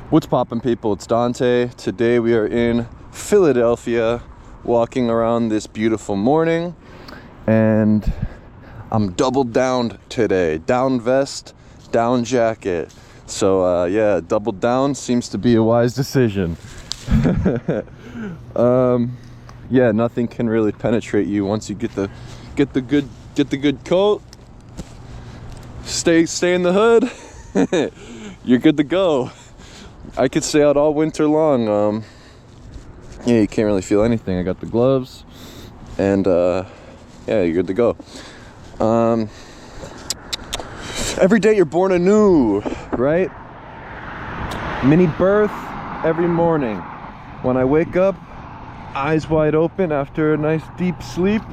What's poppin', people? It's Dante. Today we are in Philadelphia, walking around this beautiful morning, and I'm doubled down today. Down vest, down jacket. So yeah, doubled down seems to be a wise decision. Yeah, nothing can really penetrate you once you get the good coat. Stay in the hood. You're good to go. I could stay out all winter long. Yeah, you can't really feel anything. I got the gloves, and yeah, you're good to go. Every day you're born anew, right? Mini birth every morning. When I wake up, eyes wide open after a nice deep sleep,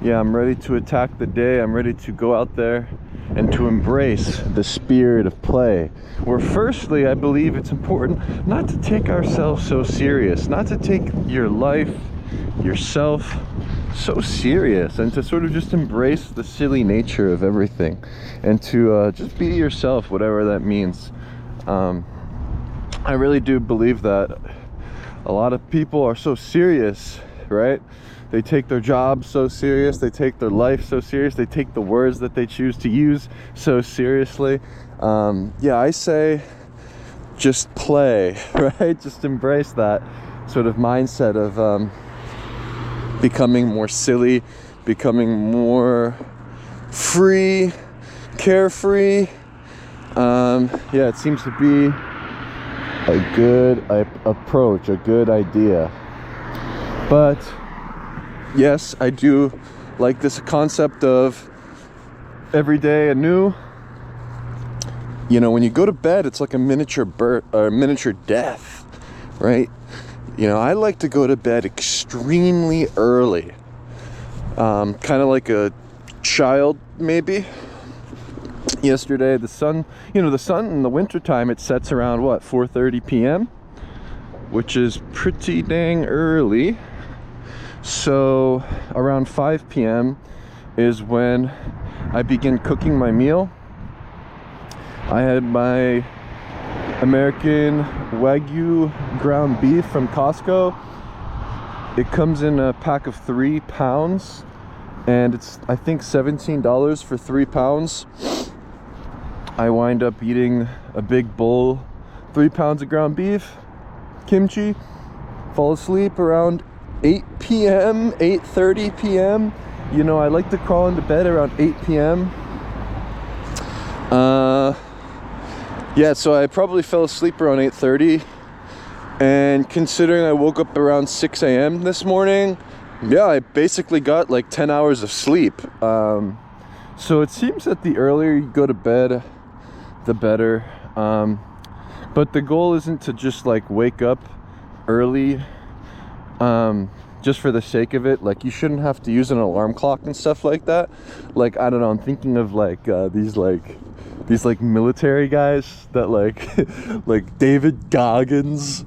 yeah, I'm ready to attack the day. I'm ready to go out there and to embrace the spirit of play. Where firstly, I believe it's important not to take ourselves so serious, not to take your life, yourself so serious, and to sort of just embrace the silly nature of everything, and to just be yourself, whatever that means. I really do believe that a lot of people are so serious, right? They take their job so serious, they take their life so serious, they take the words that they choose to use so seriously. Yeah, I say just play, right? Just embrace that sort of mindset of becoming more silly, becoming more free, carefree. Yeah, it seems to be a good approach, a good idea. But yes, I do like this concept of every day anew. You know, when you go to bed, it's like a miniature birth or miniature death, right? You know, I like to go to bed extremely early, kind of like a child, maybe. Yesterday, the sun in the wintertime, it sets around what, 4:30 p.m., which is pretty dang early. So around 5 p.m. is when I begin cooking my meal. I had my American Wagyu ground beef from Costco. It comes in a pack of 3 pounds, and it's, I think, $17 for 3 pounds. I wind up eating a big bowl, 3 pounds of ground beef, kimchi, fall asleep around 8 p.m., 8:30 p.m. You know, I like to crawl into bed around 8 p.m. Yeah, so I probably fell asleep around 8:30, and considering I woke up around 6 a.m. this morning, yeah, I basically got like 10 hours of sleep. So it seems that the earlier you go to bed, the better. But the goal isn't to just like wake up early just for the sake of it. Like, you shouldn't have to use an alarm clock and stuff like that. Like, I don't know, I'm thinking of like these military guys that like David Goggins,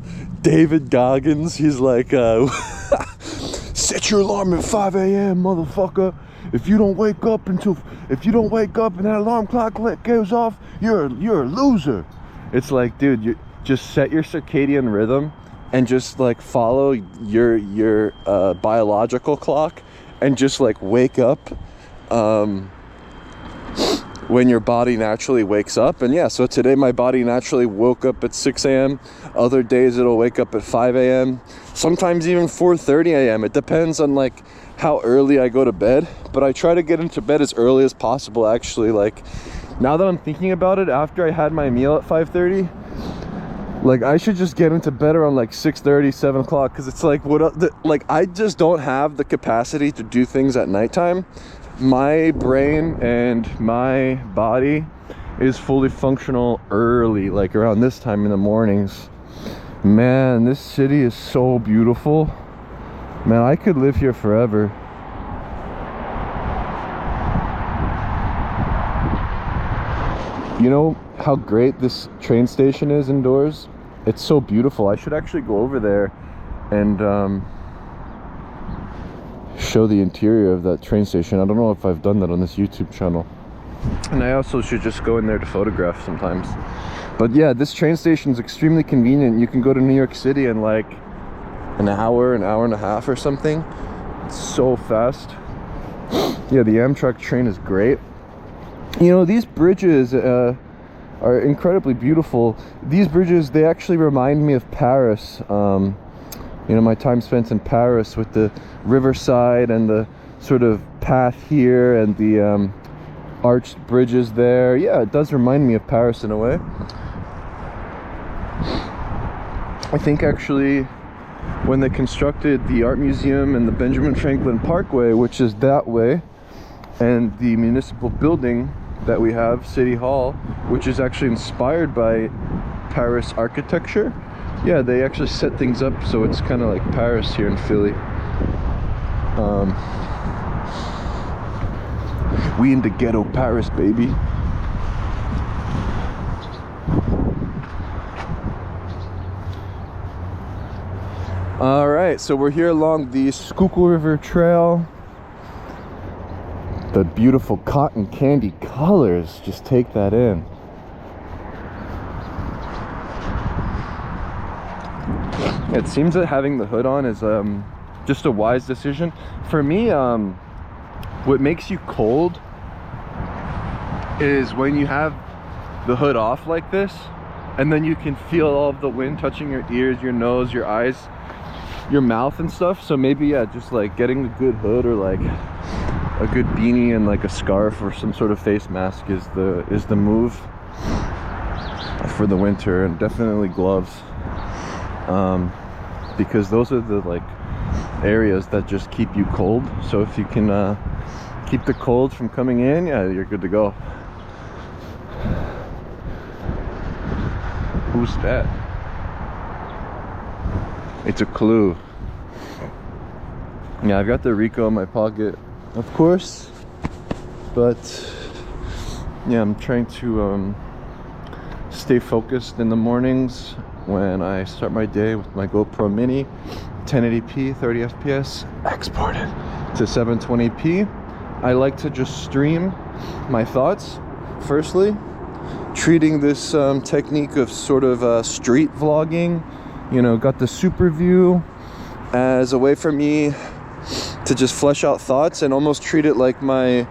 he's like set your alarm at 5 a.m. motherfucker. If you don't wake up and that alarm clock goes off, you're a loser. It's like, dude, you just set your circadian rhythm and just like follow your biological clock, and just like wake up when your body naturally wakes up. And yeah, so today my body naturally woke up at 6 a.m. Other days it'll wake up at 5 a.m. Sometimes even 4:30 a.m. It depends on like how early I go to bed, but I try to get into bed as early as possible. Actually, like, now that I'm thinking about it, after I had my meal at 5:30, like, I should just get into bed around like 6:30, 7 o'clock, because it's like, like, I just don't have the capacity to do things at nighttime. My brain and my body is fully functional early, like around this time in the mornings. Man, this city is so beautiful. Man, I could live here forever. You know how great this train station is indoors? It's so beautiful. I should actually go over there and show the interior of that train station. I don't know if I've done that on this YouTube channel. And I also should just go in there to photograph sometimes. But yeah, this train station is extremely convenient. You can go to New York City in like an hour and a half or something. It's so fast. Yeah, the Amtrak train is great. You know, these bridges are incredibly beautiful. These bridges, they actually remind me of Paris. You know, my time spent in Paris with the riverside and the sort of path here and the arched bridges there. Yeah, it does remind me of Paris in a way. I think actually when they constructed the art museum and the Benjamin Franklin Parkway, which is that way, and the municipal building that we have, City Hall, which is actually inspired by Paris architecture. Yeah, they actually set things up so it's kind of like Paris here in Philly. We in the ghetto Paris, baby. All right, so we're here along the Schuylkill River Trail. The beautiful cotton candy colors, just take that in. It seems that having the hood on is just a wise decision. For me, what makes you cold is when you have the hood off like this, and then you can feel all of the wind touching your ears, your nose, your eyes, your mouth and stuff. So maybe, yeah, just like getting a good hood or like a good beanie and like a scarf or some sort of face mask is the move for the winter, and definitely gloves, because those are the like areas that just keep you cold. So if you can keep the cold from coming in, yeah, you're good to go. Who's that? It's a clue. Yeah, I've got the Ricoh in my pocket, of course, but yeah, I'm trying to stay focused in the mornings when I start my day with my GoPro Mini, 1080p, 30 FPS, exported to 720p. I like to just stream my thoughts, firstly, treating this technique of sort of street vlogging, you know, got the super view as a way for me to just flesh out thoughts and almost treat it like my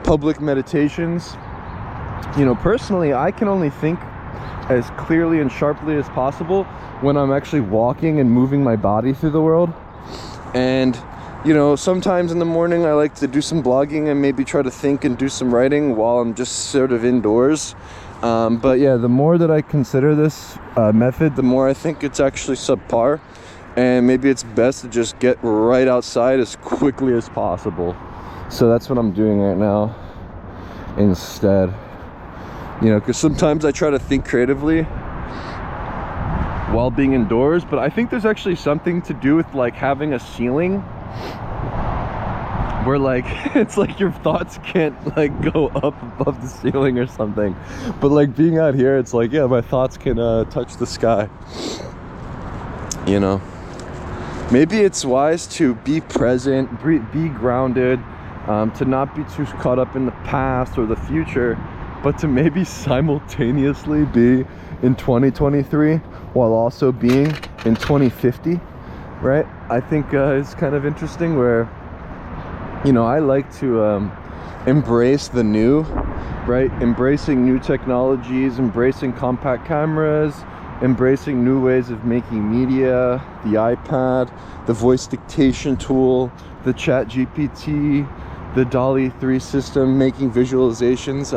public meditations. You know, personally, I can only think as clearly and sharply as possible when I'm actually walking and moving my body through the world. And you know, sometimes in the morning I like to do some blogging and maybe try to think and do some writing while I'm just sort of indoors. But yeah, the more that I consider this method, the more I think it's actually subpar, and maybe it's best to just get right outside as quickly as possible. So that's what I'm doing right now instead. You know, because sometimes I try to think creatively while being indoors, but I think there's actually something to do with like having a ceiling where like it's like your thoughts can't like go up above the ceiling or something, but like being out here, it's like, yeah, my thoughts can touch the sky. You know, maybe it's wise to be present, be grounded, to not be too caught up in the past or the future, but to maybe simultaneously be in 2023 while also being in 2050, right? I think it's kind of interesting where, you know, I like to embrace the new, right? Embracing new technologies, embracing compact cameras, embracing new ways of making media, the iPad, the voice dictation tool, the ChatGPT, the DALL-E 3 system, making visualizations.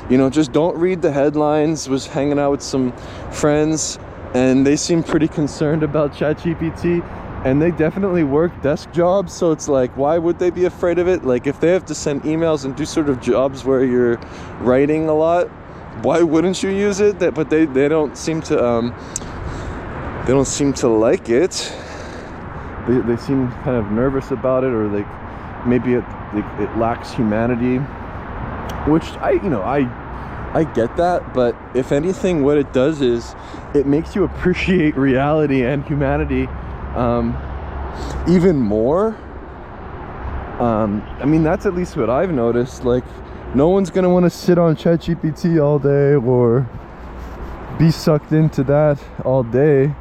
You know, just don't read the headlines. Was hanging out with some friends and they seem pretty concerned about ChatGPT, and they definitely work desk jobs, so it's like, why would they be afraid of it? Like, if they have to send emails and do sort of jobs where you're writing a lot, why wouldn't you use it? But they don't seem to like it. They seem kind of nervous about it, or like maybe it lacks humanity, which I get that, but if anything, what it does is it makes you appreciate reality and humanity even more. I mean, that's at least what I've noticed. Like, No one's gonna want to sit on ChatGPT all day or be sucked into that all day.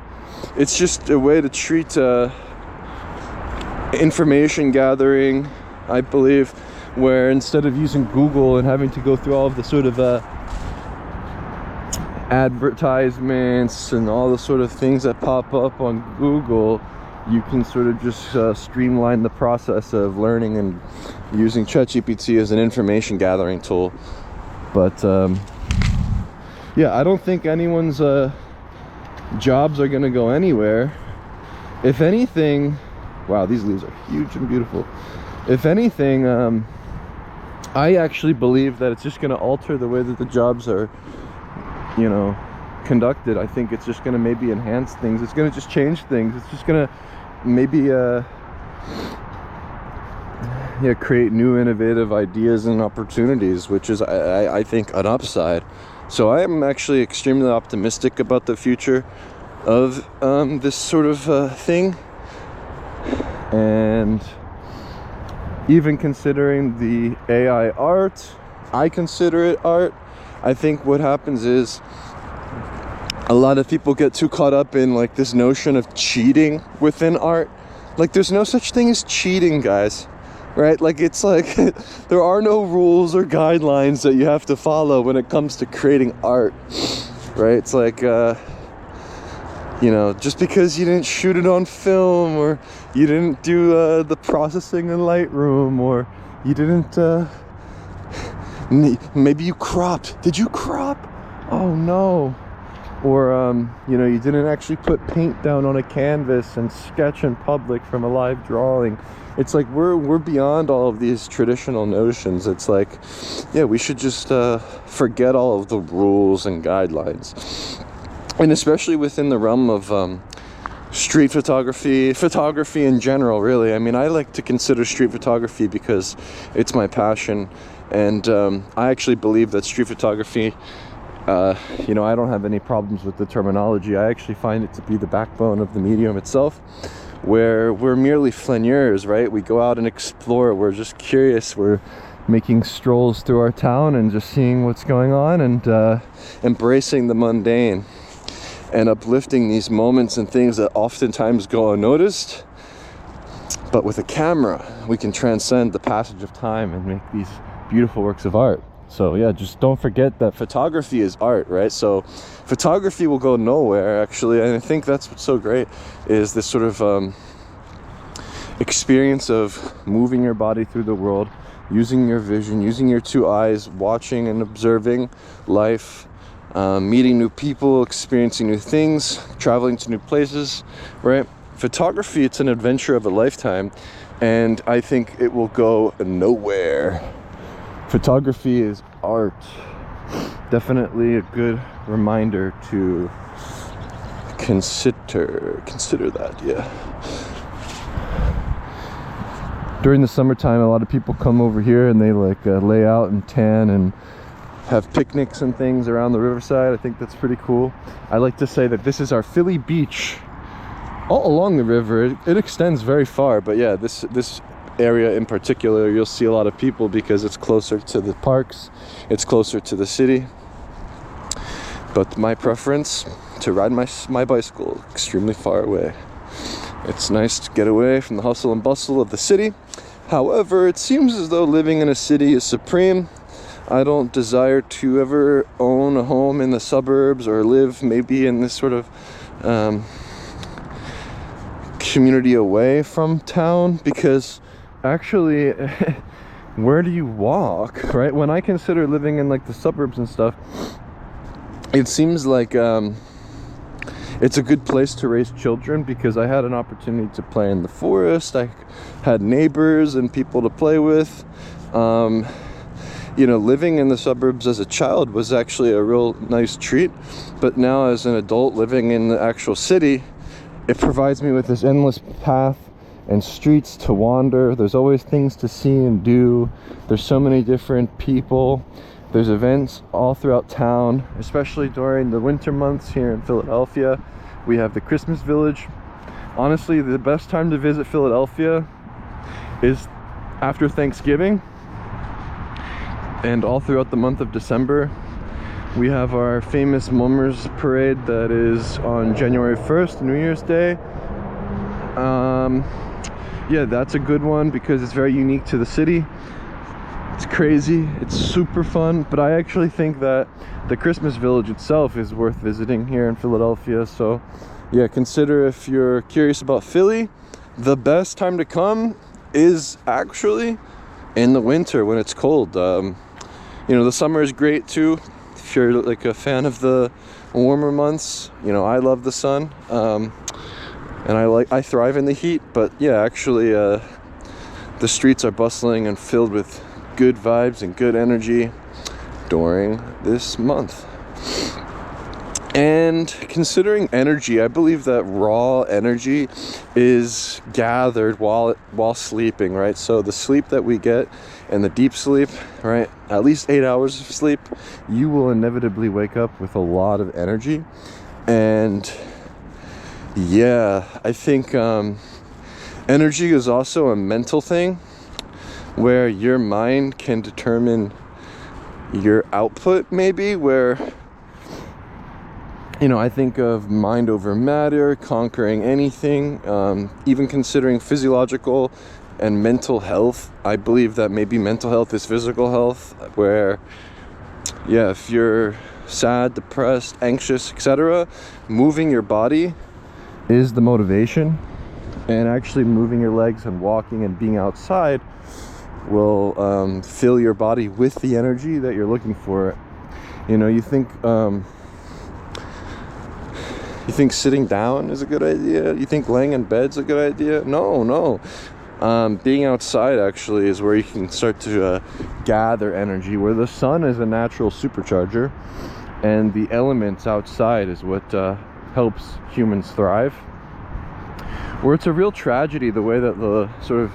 It's just a way to treat information gathering, I believe, where instead of using Google and having to go through all of the sort of advertisements and all the sort of things that pop up on Google, you can sort of just streamline the process of learning and using ChatGPT as an information gathering tool. But yeah, I don't think anyone's jobs are gonna go anywhere. If anything, wow, these leaves are huge and beautiful. If anything, I actually believe that it's just gonna alter the way that the jobs are, you know, conducted. I think it's just gonna maybe enhance things. It's gonna just change things. It's just gonna maybe yeah, create new innovative ideas and opportunities, which is I think an upside. So I am actually extremely optimistic about the future of this sort of thing. And even considering the AI art, I consider it art. I think what happens is a lot of people get too caught up in like this notion of cheating within art. Like there's no such thing as cheating, guys, right? Like it's like there are no rules or guidelines that you have to follow when it comes to creating art, right? It's like you know, just because you didn't shoot it on film, or you didn't do the processing in Lightroom, or you didn't maybe you cropped. Did you crop? Oh no. Or you know, you didn't actually put paint down on a canvas and sketch in public from a live drawing. It's like we're beyond all of these traditional notions. It's like, yeah, we should just forget all of the rules and guidelines. And especially within the realm of street photography in general, really. I mean, I like to consider street photography because it's my passion, and I actually believe that street photography, you know, I don't have any problems with the terminology. I actually find it to be the backbone of the medium itself, where we're merely flaneurs, right? We go out and explore. We're just curious. We're making strolls through our town and just seeing what's going on, and embracing the mundane and uplifting these moments and things that oftentimes go unnoticed. But with a camera, we can transcend the passage of time and make these beautiful works of art. So yeah, just don't forget that photography is art, right? So photography will go nowhere, actually. And I think that's what's so great, is this sort of experience of moving your body through the world, using your vision, using your two eyes, watching and observing life, meeting new people, experiencing new things, traveling to new places, right? Photography, it's an adventure of a lifetime, and I think it will go nowhere. Photography is art. Definitely a good reminder to consider that, yeah. During the summertime, a lot of people come over here and they like lay out and tan and have picnics and things around the riverside. I think that's pretty cool. I like to say that this is our Philly beach all along the river. It extends very far, but yeah, this area in particular, you'll see a lot of people because it's closer to the parks, it's closer to the city. But my preference, to ride my bicycle extremely far away. It's nice to get away from the hustle and bustle of the city. However, it seems as though living in a city is supreme. I don't desire to ever own a home in the suburbs or live maybe in this sort of community away from town, because actually where do you walk, right? When I consider living in like the suburbs and stuff, it seems like it's a good place to raise children, because I had an opportunity to play in the forest. I had neighbors and people to play with. You know, living in the suburbs as a child was actually a real nice treat, but now as an adult living in the actual city, it provides me with this endless path and streets to wander. There's always things to see and do. There's so many different people. There's events all throughout town, especially during the winter months here in Philadelphia. We have the Christmas Village. Honestly, the best time to visit Philadelphia is after Thanksgiving. And all throughout the month of December, we have our famous Mummers Parade that is on January 1st, New Year's Day. Yeah, that's a good one because it's very unique to the city. It's crazy, it's super fun, but I actually think that the Christmas Village itself is worth visiting here in Philadelphia. So yeah, consider, if you're curious about Philly, the best time to come is actually in the winter when it's cold. You know, the summer is great too if you're like a fan of the warmer months. You know, I love the sun, and I thrive in the heat. But yeah, actually the streets are bustling and filled with good vibes and good energy during this month. And considering energy, I believe that raw energy is gathered while sleeping, right? So the sleep that we get and the deep sleep, right, at least 8 hours of sleep, you will inevitably wake up with a lot of energy. And yeah, I think energy is also a mental thing where your mind can determine your output, maybe, where, you know, I think of mind over matter, conquering anything, even considering physiological and mental health. I believe that maybe mental health is physical health, where, yeah, if you're sad, depressed, anxious, etc., moving your body is the motivation, and actually moving your legs and walking and being outside will fill your body with the energy that you're looking for. You know, you think sitting down is a good idea? You think laying in bed's a good idea? No. Being outside actually is where you can start to gather energy, where the sun is a natural supercharger, and the elements outside is what helps humans thrive. Where it's a real tragedy the way that the sort of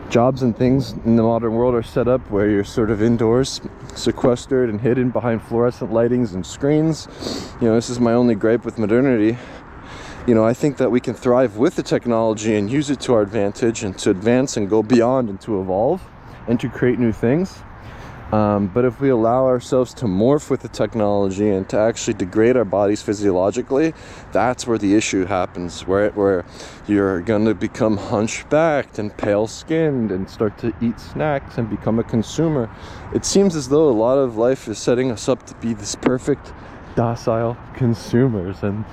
jobs and things in the modern world are set up, where you're sort of indoors, sequestered and hidden behind fluorescent lightings and screens. You know, this is my only gripe with modernity. You know, I think that we can thrive with the technology and use it to our advantage, and to advance and go beyond and to evolve and to create new things. But if we allow ourselves to morph with the technology and to actually degrade our bodies physiologically, that's where the issue happens, where you're going to become hunchbacked and pale-skinned and start to eat snacks and become a consumer. It seems as though a lot of life is setting us up to be this perfect, docile consumers. And,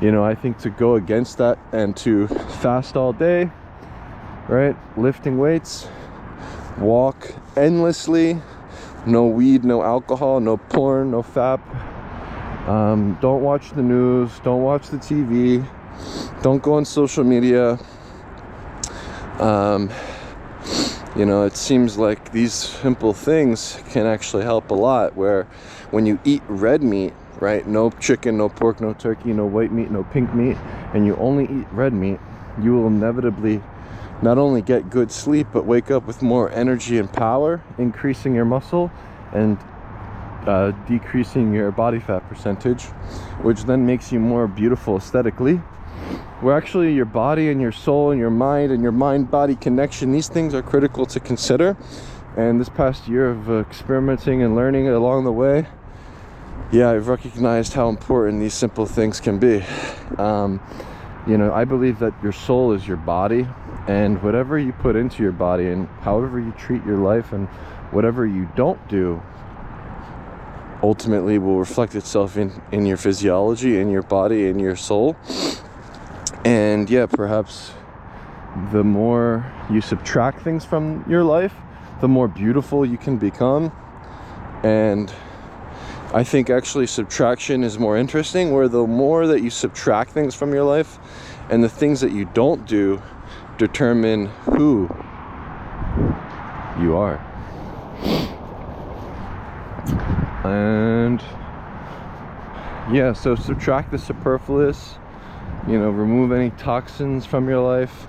you know, I think to go against that and to fast all day, right, lifting weights, walk endlessly, no weed, no alcohol, no porn, no fap. Don't watch the news. Don't watch the TV. Don't go on social media. You know, it seems like these simple things can actually help a lot, where when you eat red meat, right, no chicken, no pork, no turkey, no white meat, no pink meat, and you only eat red meat, you will inevitably not only get good sleep, but wake up with more energy and power, increasing your muscle and decreasing your body fat percentage, which then makes you more beautiful aesthetically. Where actually your body and your soul and your mind-body connection, these things are critical to consider. And this past year of experimenting and learning along the way, yeah, I've recognized how important these simple things can be. You know, I believe that your soul is your body, and whatever you put into your body and however you treat your life and whatever you don't do ultimately will reflect itself in your physiology, in your body, in your soul. And yeah, perhaps the more you subtract things from your life, the more beautiful you can become. And I think actually subtraction is more interesting, where the more that you subtract things from your life and the things that you don't do determine who you are. And yeah, so subtract the superfluous, you know, remove any toxins from your life,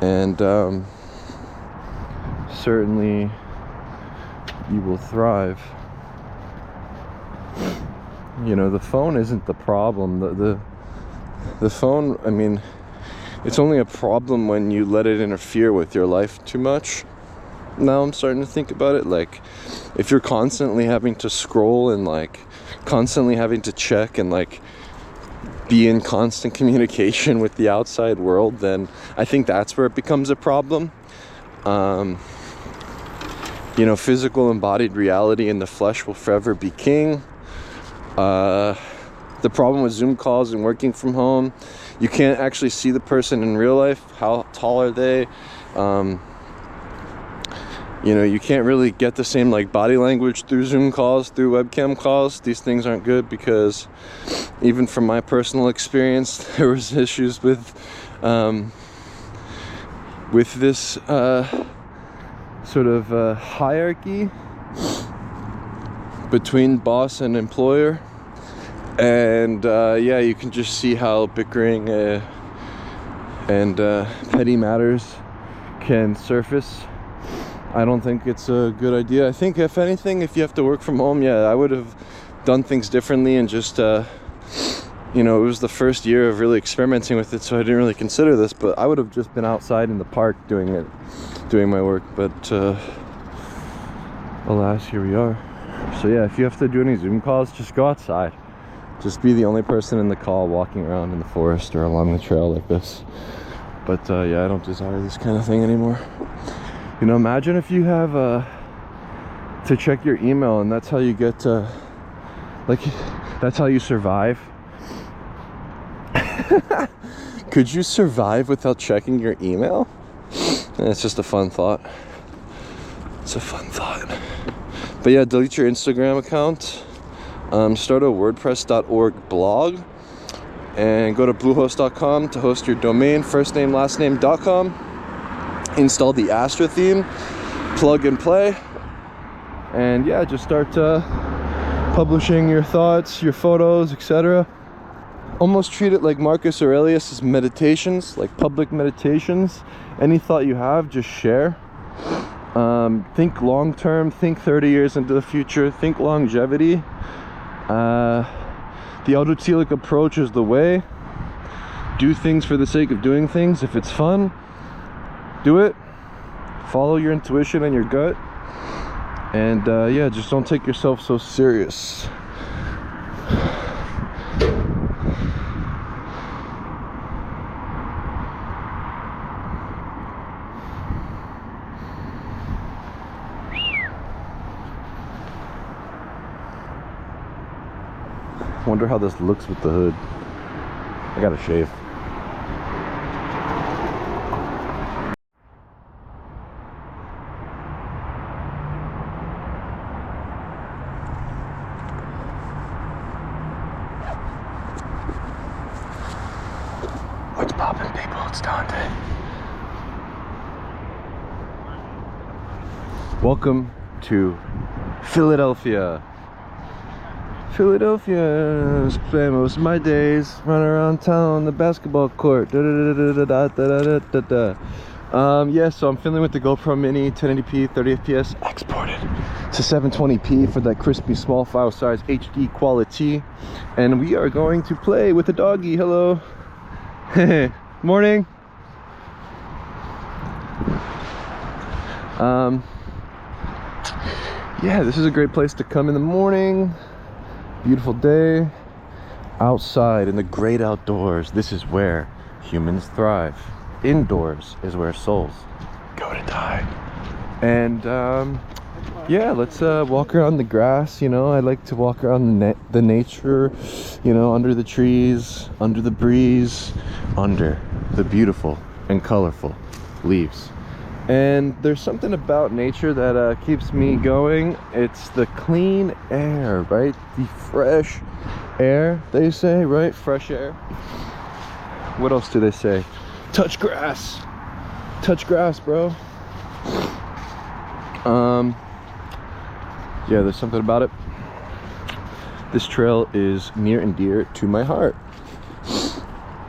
and certainly you will thrive. You know, the phone isn't the problem. The phone, I mean, it's only a problem when you let it interfere with your life too much. Now I'm starting to think about it, like, if you're constantly having to scroll and like constantly having to check and like be in constant communication with the outside world, then I think that's where it becomes a problem. You know, physical embodied reality in the flesh will forever be king. The problem with Zoom calls and working from home, you can't actually see the person in real life. How tall are they? You know, you can't really get the same like body language through Zoom calls, through webcam calls. These things aren't good because even from my personal experience, there was issues with this sort of hierarchy between boss and employer. And yeah, you can just see how bickering and petty matters can surface. I don't think it's a good idea. I think if anything, if you have to work from home, yeah, I would have done things differently and just you know, it was the first year of really experimenting with it, so I didn't really consider this, but I would have just been outside in the park doing my work. But alas, here we are. So yeah, if you have to do any Zoom calls, just go outside. Just be the only person in the call walking around in the forest or along the trail like this. But yeah, I don't desire this kind of thing anymore. You know, imagine if you have to check your email and that's how you get like, that's how you survive. Could you survive without checking your email? It's just a fun thought. It's a fun thought. But yeah, delete your Instagram account. Start a WordPress.org blog and go to Bluehost.com to host your domain, firstname.lastname.com. Install the Astra theme, plug and play, and yeah, just start publishing your thoughts, your photos, etc. Almost treat it like Marcus Aurelius' meditations, like public meditations. Any thought you have, just share. Think long term, think 30 years into the future, think longevity. The autotelic approach is the way. Do things for the sake of doing things. If it's fun, do it. Follow your intuition and your gut. And yeah, just don't take yourself so serious. I wonder how this looks with the hood. I gotta shave. What's poppin', people? It's Dante. Welcome to Philadelphia. Philadelphia, spend most of my days running around town on the basketball court. Yeah, so I'm filming with the GoPro Mini 1080p 30 fps exported to 720p for that crispy small file size HD quality, and we are going to play with the doggy. Hello. Morning. Yeah, this is a great place to come in the morning. Beautiful day outside in the great outdoors. This is where humans thrive. Indoors is where souls go to die. And yeah, let's walk around the grass. You know, I like to walk around the nature, you know, under the trees, under the breeze, under the beautiful and colorful leaves. And there's something about nature that keeps me going. It's the clean air, right? The fresh air, they say, right? Fresh air. What else do they say? Touch grass. Touch grass, bro. Yeah, there's something about it. This trail is near and dear to my heart.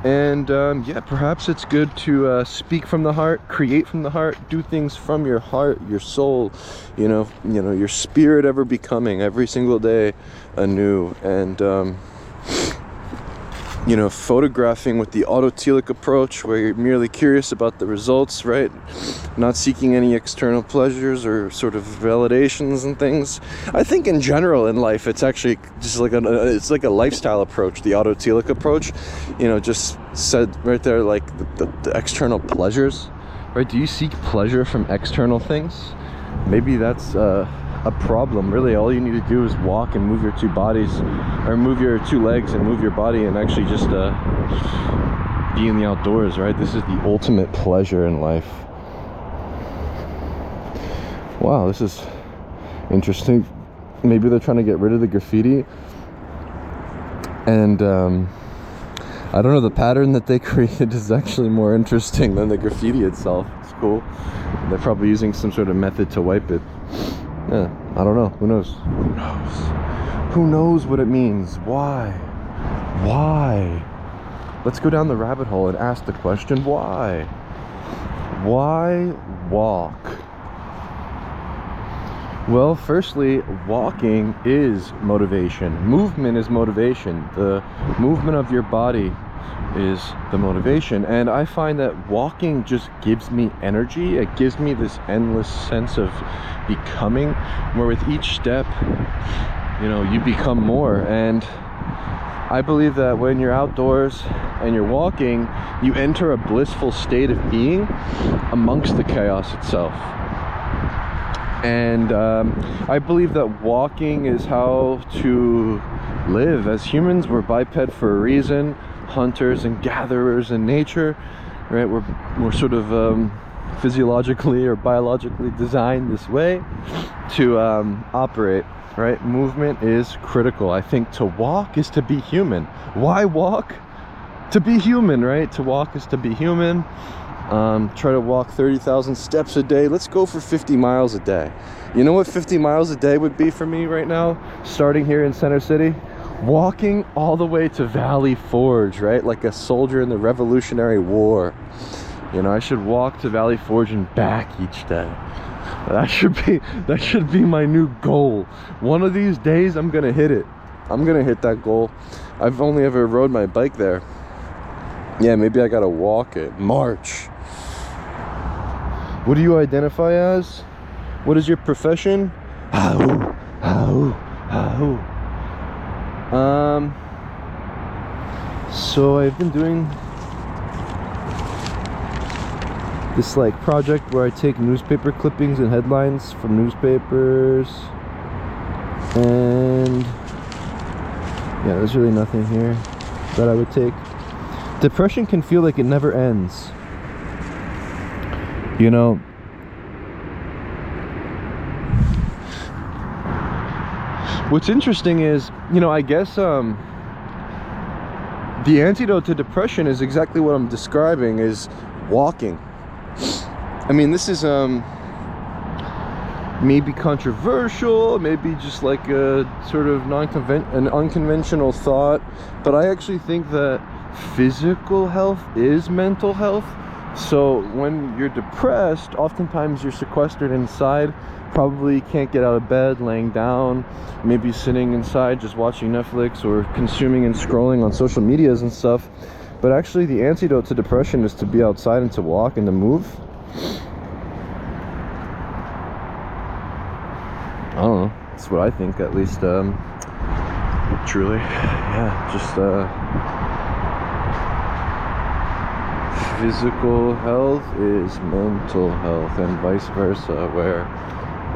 And yeah, perhaps it's good to speak from the heart, create from the heart, do things from your heart, your soul, you know, your spirit ever becoming every single day anew. And you know, photographing with the autotelic approach, where you're merely curious about the results, right? Not seeking any external pleasures or sort of validations and things. I think in general in life, it's actually just like it's like a lifestyle approach, the autotelic approach. You know, just said right there, like the external pleasures, right? Do you seek pleasure from external things? Maybe that's a problem. Really, all you need to do is walk and move your two bodies, or move your two legs and move your body, and actually just be in the outdoors, right? This is the ultimate pleasure in life. Wow, this is interesting. Maybe they're trying to get rid of the graffiti, and I don't know, the pattern that they created is actually more interesting than the graffiti itself. It's cool. They're probably using some sort of method to wipe it. Yeah, I don't know. Who knows? Who knows? Who knows what it means? Why? Why? Let's go down the rabbit hole and ask the question, why? Why walk? Well, firstly, walking is motivation. Movement is motivation. The movement of your body is the motivation, and I find that walking just gives me energy. It gives me this endless sense of becoming, where with each step, you know, you become more. And I believe that when you're outdoors and you're walking, you enter a blissful state of being amongst the chaos itself. And I believe that walking is how to live. As humans, we're biped for a reason, hunters and gatherers in nature, right? We're sort of physiologically or biologically designed this way to operate, right? Movement is critical. I think to walk is to be human. Why walk? To be human, right? To walk is to be human. Try to walk 30,000 steps a day. Let's go for 50 miles a day. You know what 50 miles a day would be for me right now, starting here in Center City? Walking all the way to Valley Forge, right? Like a soldier in the Revolutionary War. You know, I should walk to Valley Forge and back each day. That should be my new goal. One of these days I'm gonna hit it. I'm gonna hit that goal. I've only ever rode my bike there. Yeah, maybe I gotta walk it. March. What do you identify as? What is your profession? So I've been doing this like project where I take newspaper clippings and headlines from newspapers, and yeah, there's really nothing here that I would take. Depression can feel like it never ends. You know, what's interesting is, you know, I guess the antidote to depression is exactly what I'm describing, is walking. I mean, this is maybe controversial, maybe just like a sort of an unconventional thought, but I actually think that physical health is mental health. So when you're depressed, oftentimes you're sequestered inside, probably can't get out of bed, laying down, maybe sitting inside just watching Netflix or consuming and scrolling on social medias and stuff. But actually the antidote to depression is to be outside and to walk and to move. I don't know, that's what I think, at least. Truly, yeah, just physical health is mental health, and vice versa, where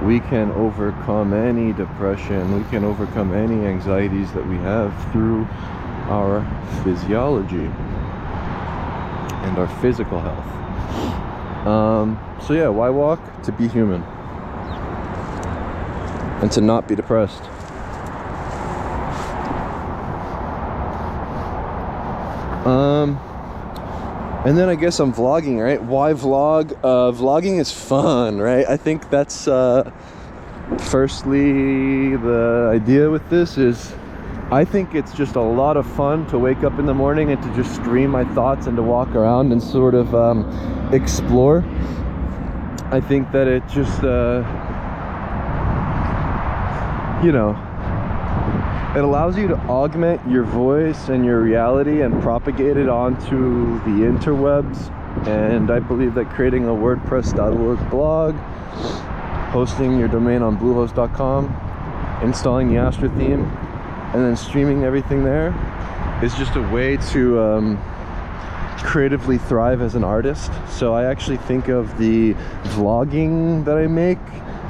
we can overcome any depression, we can overcome any anxieties that we have through our physiology and our physical health. So yeah, why walk? To be human and to not be depressed. And then I guess I'm vlogging, right? Why vlog? Vlogging is fun, right? I think that's firstly, the idea with this is, I think it's just a lot of fun to wake up in the morning and to just stream my thoughts and to walk around and sort of explore. I think that it just, you know, It allows you to augment your voice and your reality and propagate it onto the interwebs. And I believe that creating a WordPress.org blog, hosting your domain on Bluehost.com, installing the Astra theme, and then streaming everything there is just a way to creatively thrive as an artist. So I actually think of the vlogging that I make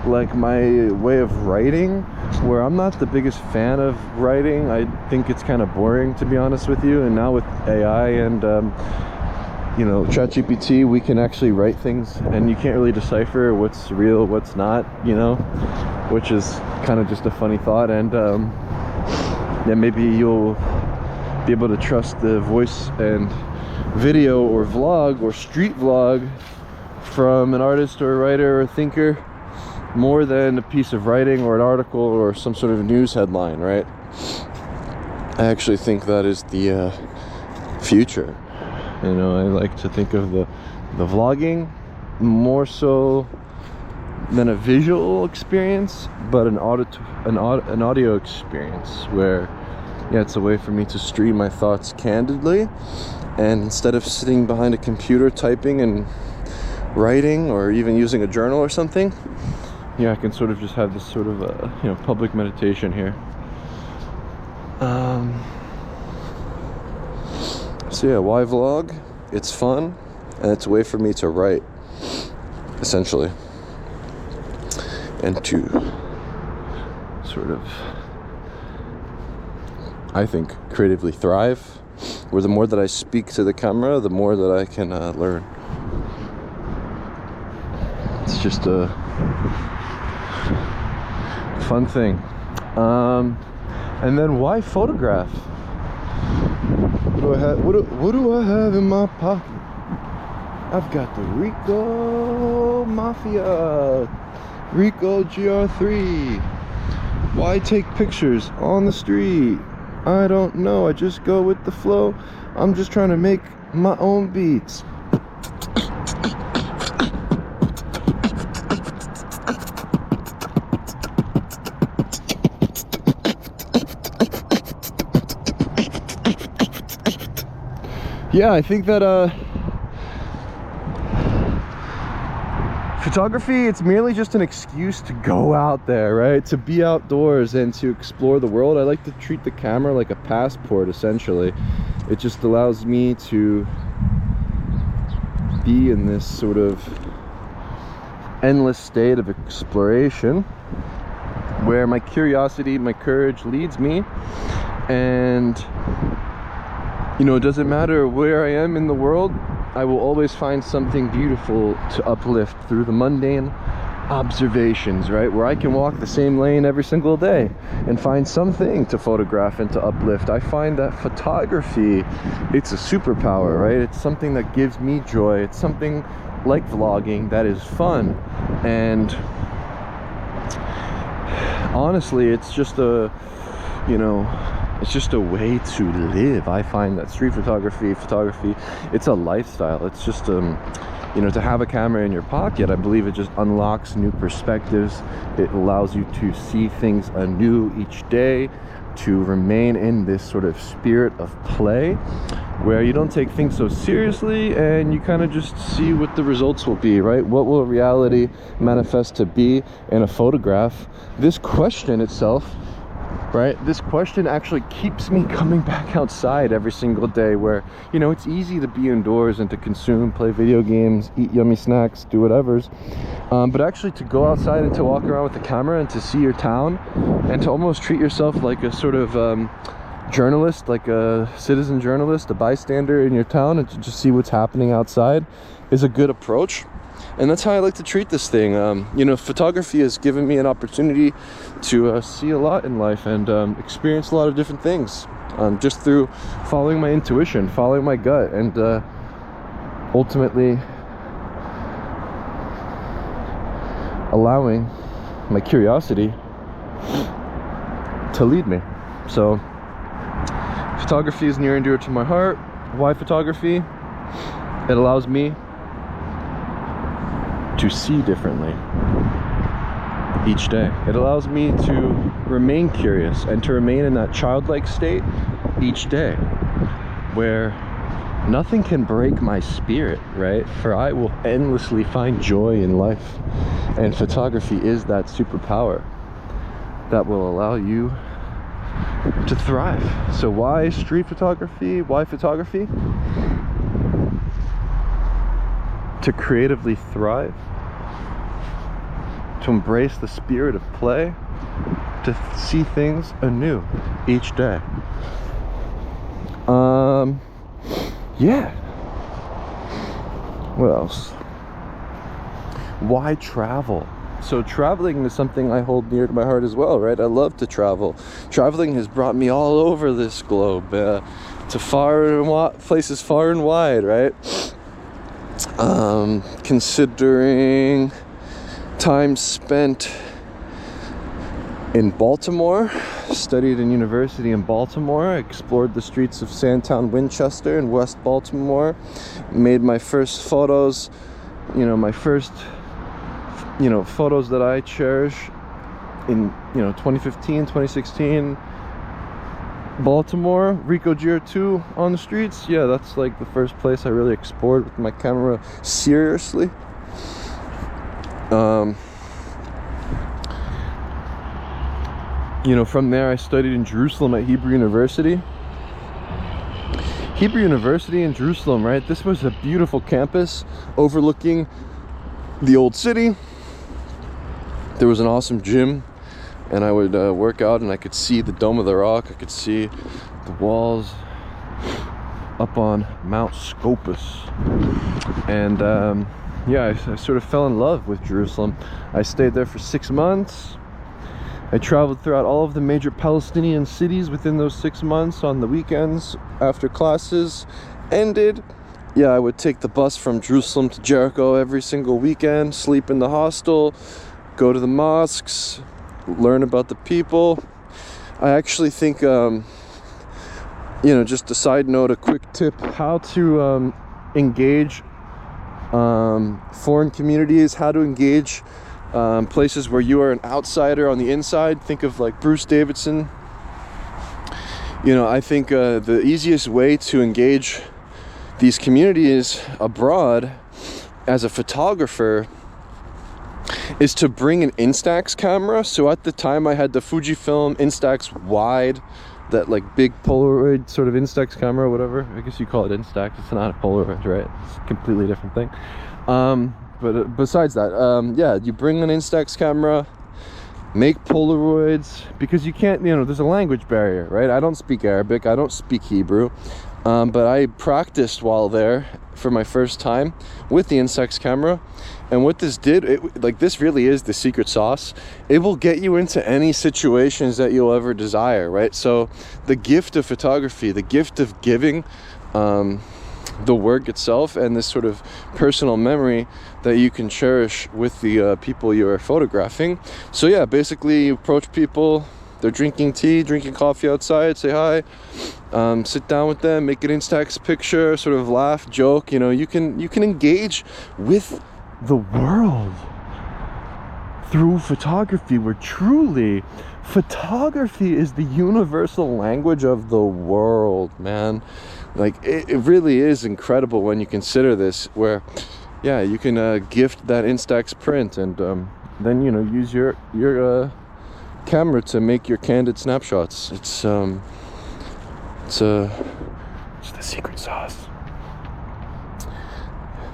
like my way of writing, where I'm not the biggest fan of writing. I think it's kind of boring, to be honest with you. And now with AI and you know, ChatGPT, we can actually write things and you can't really decipher what's real, what's not, you know, which is kind of just a funny thought. And yeah, maybe you'll be able to trust the voice and video or vlog or street vlog from an artist or a writer or a thinker more than a piece of writing or an article or some sort of news headline, right? I actually think that is the future. You know, I like to think of the vlogging more so than a visual experience, but an audio experience where, yeah, it's a way for me to stream my thoughts candidly. And instead of sitting behind a computer typing and writing or even using a journal or something, yeah, I can sort of just have this sort of you know, public meditation here. So yeah, why vlog? It's fun, and it's a way for me to write, essentially, and to sort of, I think, creatively thrive. Where the more that I speak to the camera, the more that I can learn. It's just a fun thing. And then why photograph? What do I have? What do I have in my pocket? I've got the Ricoh Mafia, Ricoh GR3. Why take pictures on the street? I don't know. I just go with the flow. I'm just trying to make my own beats. Yeah, I think that photography, it's merely just an excuse to go out there, right? To be outdoors and to explore the world. I like to treat the camera like a passport, essentially. It just allows me to be in this sort of endless state of exploration where my curiosity, my courage leads me. And you know, it doesn't matter where I am in the world, I will always find something beautiful to uplift through the mundane observations, right? Where I can walk the same lane every single day and find something to photograph and to uplift. I find that photography, it's a superpower, right? It's something that gives me joy. It's something like vlogging that is fun. And honestly, it's just a, you know, it's just a way to live. I find that street photography, it's a lifestyle. It's just, you know, to have a camera in your pocket, I believe it just unlocks new perspectives. It allows you to see things anew each day, to remain in this sort of spirit of play, where you don't take things so seriously and you kind of just see what the results will be, right? What will reality manifest to be in a photograph? This question itself, right? This question actually keeps me coming back outside every single day, where, you know, it's easy to be indoors and to consume, play video games, eat yummy snacks, do whatever's. But actually to go outside and to walk around with the camera and to see your town and to almost treat yourself like a sort of journalist, like a citizen journalist, a bystander in your town, and to just see what's happening outside is a good approach. And that's how I like to treat this thing. You know, photography has given me an opportunity to see a lot in life and experience a lot of different things just through following my intuition, following my gut, and ultimately allowing my curiosity to lead me. So photography is near and dear to my heart. Why photography? It allows me to see differently. each day. It allows me to remain curious and to remain in that childlike state each day, where nothing can break my spirit, right? For I will endlessly find joy in life, and photography is that superpower that will allow you to thrive. So why street photography? Why photography? To creatively thrive, to embrace the spirit of play, to see things anew each day. Yeah. What else? Why travel? So traveling is something I hold near to my heart as well, right? I love to travel. Traveling has brought me all over this globe, to places far and wide, right? Considering time spent in Baltimore, studied in university in Baltimore, explored the streets of Sandtown, Winchester in West Baltimore, made my first photos, photos that I cherish in 2015, 2016, Baltimore, Rico Gear 2 on the streets. Yeah, that's like the first place I really explored with my camera seriously. From there I studied in Jerusalem at Hebrew University. Hebrew University in Jerusalem, right? This was a beautiful campus overlooking the old city. There was an awesome gym, and I would work out, and I could see the Dome of the Rock. I could see the walls up on Mount Scopus. And I sort of fell in love with Jerusalem. I stayed there for 6 months. I traveled throughout all of the major Palestinian cities within those 6 months on the weekends after classes ended. Yeah, I would take the bus from Jerusalem to Jericho every single weekend, sleep in the hostel, go to the mosques, learn about the people. I actually think, just a side note, a quick tip, how to engage foreign communities, how to engage places where you are an outsider on the inside. Think of like Bruce Davidson. I think the easiest way to engage these communities abroad as a photographer is to bring an Instax camera. So at the time I had the Fujifilm Instax wide, that like big Polaroid sort of Instax camera, whatever. I guess you call it Instax. It's not a Polaroid, right? It's a completely different thing. But besides that, you bring an Instax camera, make Polaroids, because you can't, there's a language barrier, right? I don't speak Arabic, I don't speak Hebrew, but I practiced while there for my first time with the Instax camera. And what this did, this really is the secret sauce. It will get you into any situations that you'll ever desire, right? So the gift of photography, the gift of giving, the work itself, and this sort of personal memory that you can cherish with the people you are photographing. So yeah, basically you approach people, they're drinking tea, drinking coffee outside, say hi, sit down with them, make an Instax picture, sort of laugh, joke. You can engage with the world through photography, where truly photography is the universal language of the world, man. Like it really is incredible when you consider this, where you can gift that Instax print, and then use your camera to make your candid snapshots. It's the secret sauce.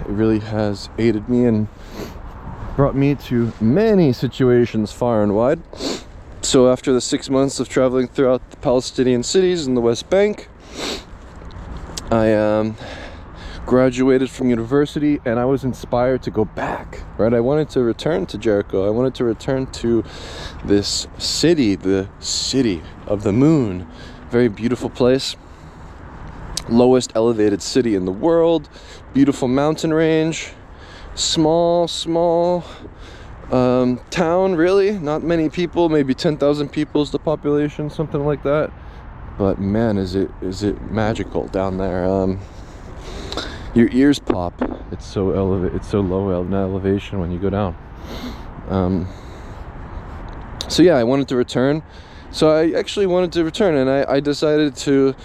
It really has aided me and brought me to many situations far and wide. So after the 6 months of traveling throughout the Palestinian cities in the West Bank, I graduated from university, and I was inspired to go back, right? I wanted to return to Jericho. I wanted to return to this city, the city of the moon. Very beautiful place. Lowest elevated city in the world. Beautiful mountain range. Small town, really. Not many people, maybe 10,000 people is the population, something like that. But man, is it magical down there. Your ears pop. It's so low in elevation when you go down. So yeah, I wanted to return. So I actually wanted to return, and I decided to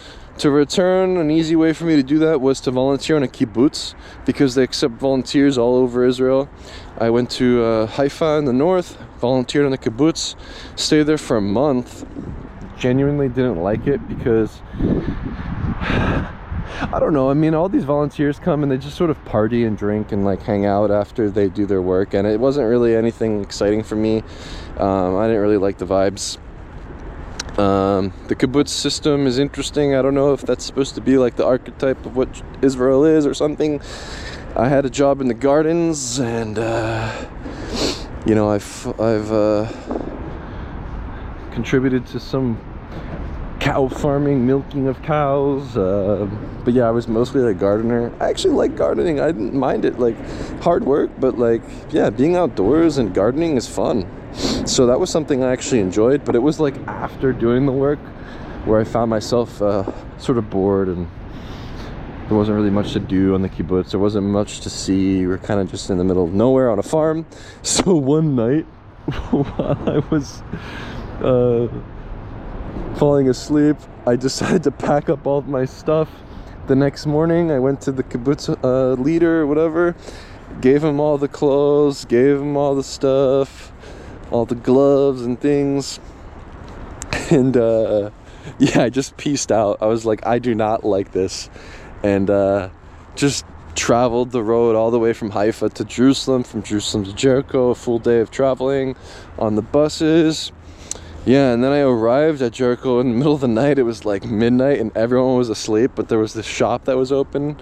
return. An easy way for me to do that was to volunteer on a kibbutz, because they accept volunteers all over Israel. I went to Haifa in the north, volunteered on the kibbutz, stayed there for a month. Genuinely didn't like it because I don't know, I mean, all these volunteers come and they just sort of party and drink and like hang out after they do their work, and it wasn't really anything exciting for me. I didn't really like the vibes. The kibbutz system is interesting. I don't know if that's supposed to be like the archetype of what Israel is or something. I had a job in the gardens, and you know, I've contributed to some cow farming, milking of cows, but yeah, I was mostly a gardener. I actually like gardening. I didn't mind it, like hard work, but like, yeah, being outdoors and gardening is fun. So that was something I actually enjoyed, but it was like after doing the work where I found myself sort of bored, and there wasn't really much to do on the kibbutz. There wasn't much to see. We were kind of just in the middle of nowhere on a farm. So one night while I was falling asleep, I decided to pack up all of my stuff. The next morning I went to the kibbutz leader or whatever, gave him all the clothes, gave him all the stuff, all the gloves and things, and yeah, I just peaced out. I was like, I do not like this, and just traveled the road all the way from Haifa to Jerusalem, from Jerusalem to Jericho, a full day of traveling on the buses. Yeah, and then I arrived at Jericho in the middle of the night. It was like midnight and everyone was asleep, but there was this shop that was open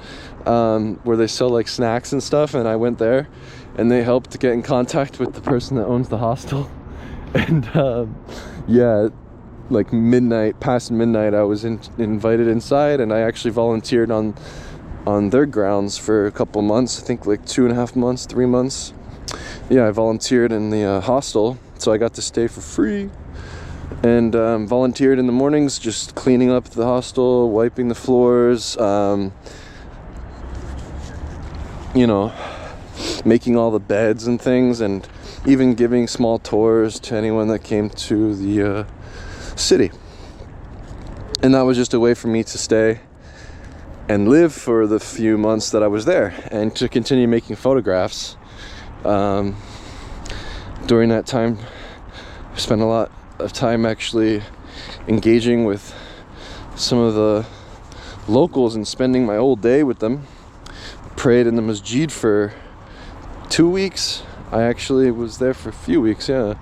where they sell like snacks and stuff, and I went there and they helped to get in contact with the person that owns the hostel. And yeah, like midnight, past midnight, I was invited inside, and I actually volunteered on their grounds for a couple months. I think like 2.5 months, 3 months. Yeah, I volunteered in the hostel, so I got to stay for free. And volunteered in the mornings, just cleaning up the hostel, wiping the floors, you know, making all the beds and things, and even giving small tours to anyone that came to the city. And that was just a way for me to stay and live for the few months that I was there, and to continue making photographs. During that time, I spent a lot of time actually engaging with some of the locals and spending my whole day with them. Prayed in the masjid for 2 weeks. I actually was there for a few weeks, yeah,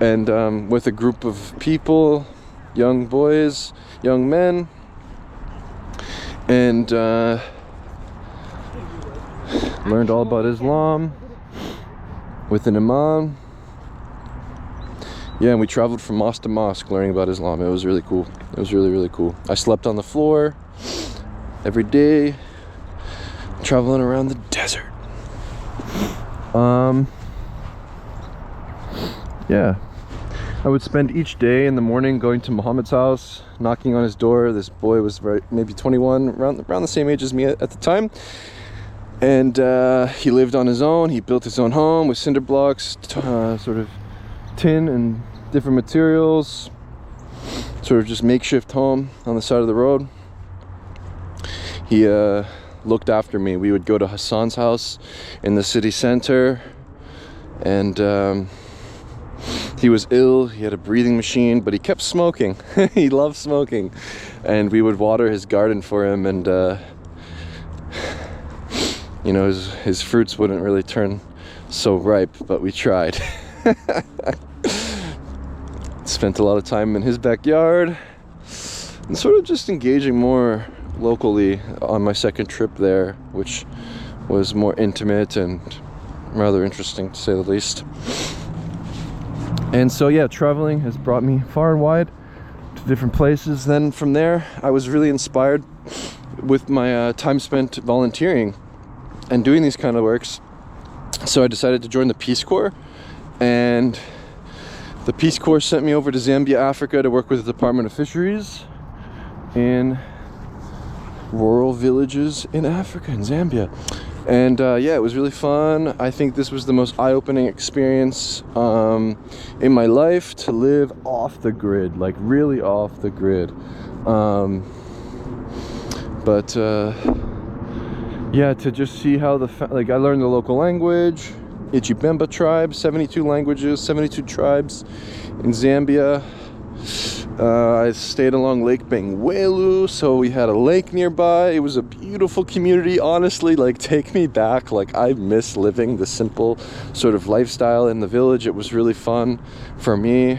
and with a group of people, young boys, young men, and learned all about Islam with an imam. Yeah, and we traveled from mosque to mosque learning about Islam. It was really cool. It was really, really cool. I slept on the floor every day, traveling around the desert. Yeah. I would spend each day in the morning going to Muhammad's house, knocking on his door. This boy was maybe 21, around the same age as me at the time. And he lived on his own. He built his own home with cinder blocks, sort of tin and different materials, sort of just makeshift home on the side of the road. He looked after me. We would go to Hassan's house in the city center, and he was ill. He had a breathing machine, but he kept smoking. He loved smoking, and we would water his garden for him, and you know, his fruits wouldn't really turn so ripe, but we tried. Spent a lot of time in his backyard and sort of just engaging more locally on my second trip there, which was more intimate and rather interesting, to say the least. And so yeah, traveling has brought me far and wide to different places. Then from there, I was really inspired with my time spent volunteering and doing these kind of works. So I decided to join the Peace Corps, and the Peace Corps sent me over to Zambia, Africa, to work with the Department of Fisheries in rural villages in Africa, in Zambia. And yeah, it was really fun. I think this was the most eye-opening experience in my life, to live off the grid, like really off the grid. But yeah, to just see how like I learned the local language, Ichibemba tribe, 72 languages, 72 tribes in Zambia. I stayed along Lake Bangweulu, so we had a lake nearby. It was a beautiful community, honestly. Like, take me back. Like, I miss living the simple sort of lifestyle in the village. It was really fun for me.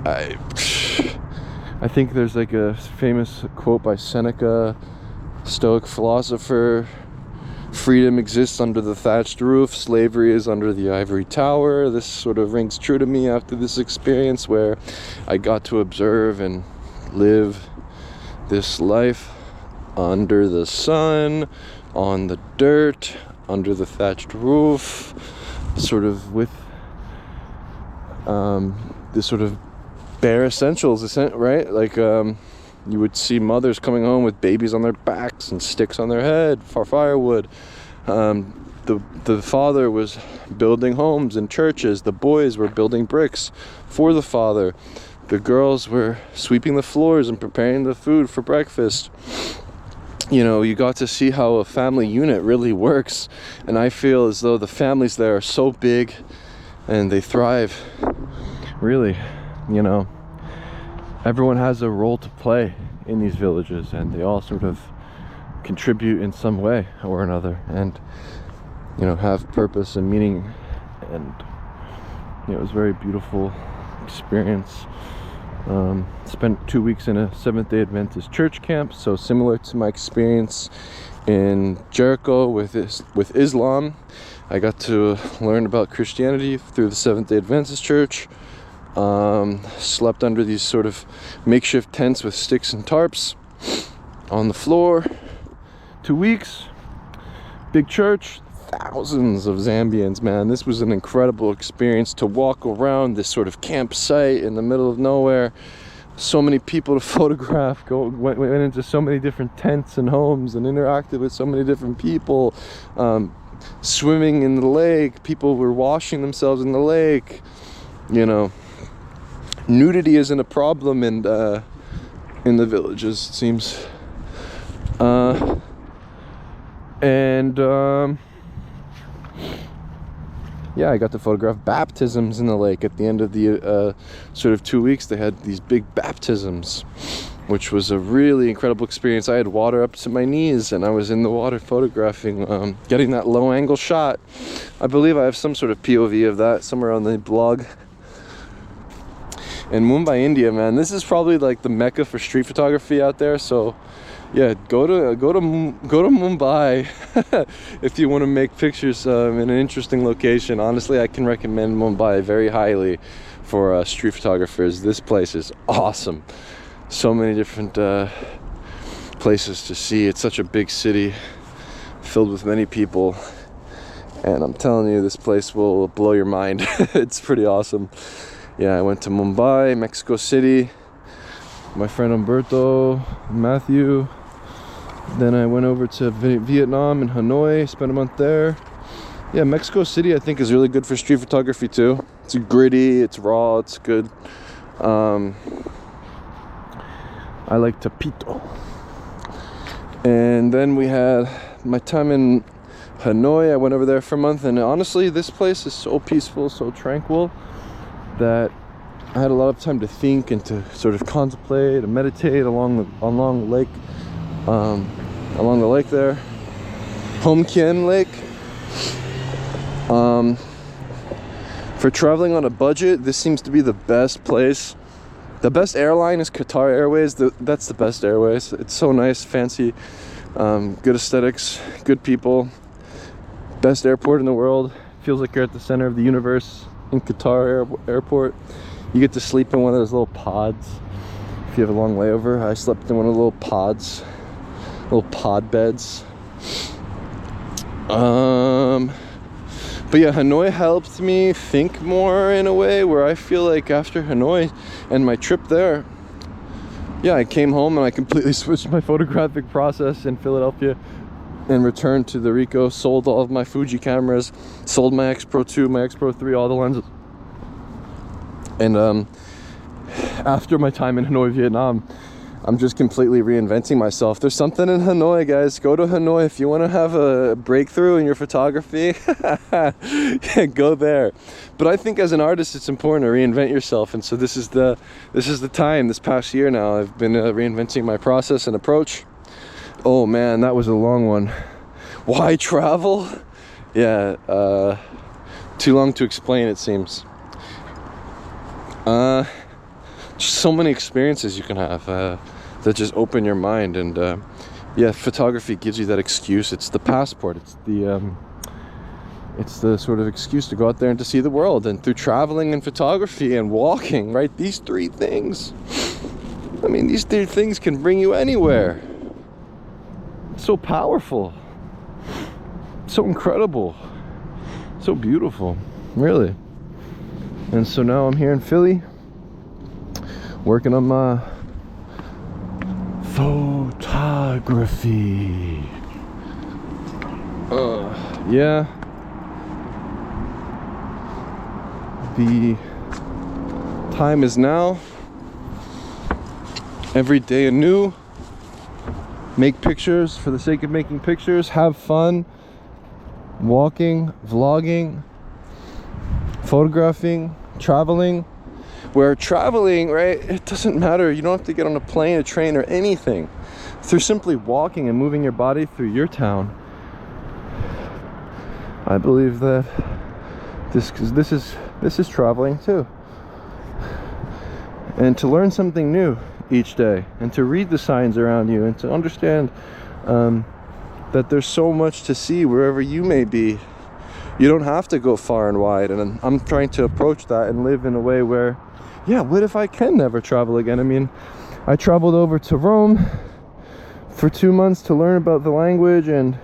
I think there's like a famous quote by Seneca, Stoic philosopher: freedom exists under the thatched roof, slavery is under the ivory tower. This sort of rings true to me after this experience, where I got to observe and live this life under the sun, on the dirt, under the thatched roof, sort of with this sort of bare essentials, right? Like you would see mothers coming home with babies on their backs and sticks on their head for firewood. The father was building homes and churches. The boys were building bricks for the father. The girls were sweeping the floors and preparing the food for breakfast. You know, you got to see how a family unit really works. And I feel as though the families there are so big and they thrive. Really, you know, everyone has a role to play in these villages, and they all sort of contribute in some way or another, and you know, have purpose and meaning. And you know, it was a very beautiful experience. Spent 2 weeks in a Seventh-day Adventist church camp, so similar to my experience in Jericho with Islam. I got to learn about Christianity through the Seventh-day Adventist church. Slept under these sort of makeshift tents with sticks and tarps on the floor. 2 weeks, big church, thousands of Zambians, man. This was an incredible experience to walk around this sort of campsite in the middle of nowhere. So many people to photograph, went into so many different tents and homes and interacted with so many different people. Swimming in the lake, people were washing themselves in the lake. You know, nudity isn't a problem in the villages, it seems. Yeah, I got to photograph baptisms in the lake. At the end of the sort of 2 weeks, they had these big baptisms, which was a really incredible experience. I had water up to my knees, and I was in the water photographing, getting that low angle shot. I believe I have some sort of POV of that somewhere on the blog. In Mumbai, India, man, this is probably like the mecca for street photography out there. So yeah, go to Mumbai if you want to make pictures in an interesting location. Honestly, I can recommend Mumbai very highly for street photographers. This place is awesome. So many different places to see. It's such a big city filled with many people, and I'm telling you, this place will blow your mind. It's pretty awesome. Yeah, I went to Mumbai, Mexico City, my friend Umberto, Matthew. Then I went over to Vietnam and Hanoi, spent a month there. Yeah, Mexico City I think is really good for street photography too. It's gritty, it's raw, it's good. I like Tepito. And then we had my time in Hanoi. I went over there for a month, and honestly, this place is so peaceful, so tranquil, that I had a lot of time to think and to sort of contemplate and meditate along the lake, there, Hom Kien Lake. For traveling on a budget, this seems to be the best place. The best airline is Qatar Airways. That's the best airways. It's so nice, fancy, good aesthetics, good people. Best airport in the world. Feels like you're at the center of the universe in Qatar airport. You get to sleep in one of those little pods if you have a long layover. I slept in one of the little pods, little pod beds. But yeah, Hanoi helped me think more in a way, where I feel like after Hanoi and my trip there, yeah, I came home and I completely switched my photographic process in Philadelphia and returned to the Ricoh, sold all of my Fuji cameras, sold my X Pro 2, my X Pro 3, all the lenses. And after my time in Hanoi, Vietnam, I'm just completely reinventing myself. There's something in Hanoi, guys. Go to Hanoi if you want to have a breakthrough in your photography. Go there. But I think as an artist, it's important to reinvent yourself, and so this is the time. This past year now, I've been reinventing my process and approach. Oh man, that was a long one. Why travel? Yeah, too long to explain, it seems. Just so many experiences you can have that just open your mind, and yeah, photography gives you that excuse. It's the passport. It's the sort of excuse to go out there and to see the world. And through traveling and photography and walking, right? These three things. I mean, these three things can bring you anywhere. It's so powerful, so incredible, so beautiful, really. And so now I'm here in Philly, working on my photography. Yeah. The time is now. Every day anew. Make pictures for the sake of making pictures. Have fun. Walking, vlogging, photographing, traveling. Where traveling, right, it doesn't matter. You don't have to get on a plane, a train, or anything. Through simply walking and moving your body through your town, I believe that this is traveling too. And to learn something new each day, and to read the signs around you, and to understand that there's so much to see wherever you may be. You don't have to go far and wide, and I'm trying to approach that and live in a way where, yeah, what if I can never travel again? I mean, I traveled over to Rome for 2 months to learn about the language and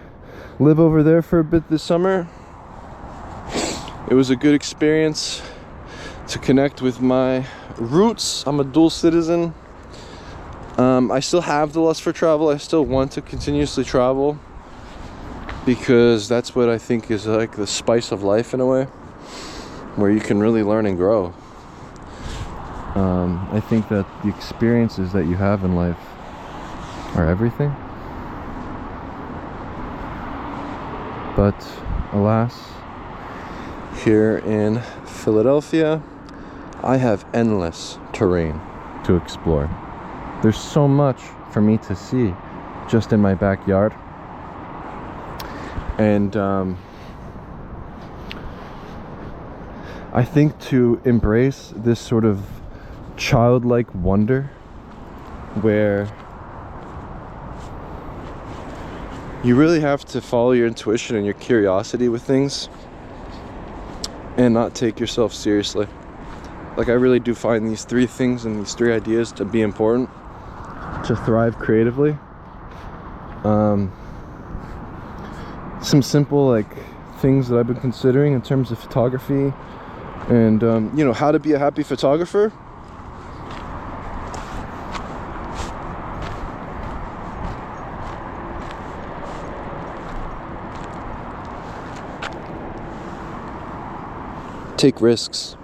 live over there for a bit this summer. It was a good experience to connect with my roots. I'm a dual citizen. I still have the lust for travel. I still want to continuously travel, because that's what I think is like the spice of life in a way, where you can really learn and grow. I think that the experiences that you have in life are everything. But alas, here in Philadelphia, I have endless terrain to explore. There's so much for me to see just in my backyard. And I think to embrace this sort of childlike wonder, where you really have to follow your intuition and your curiosity with things, and not take yourself seriously. Like, I really do find these three things and these three ideas to be important to thrive creatively. Some simple like things that I've been considering in terms of photography, and you know, how to be a happy photographer. Take risks.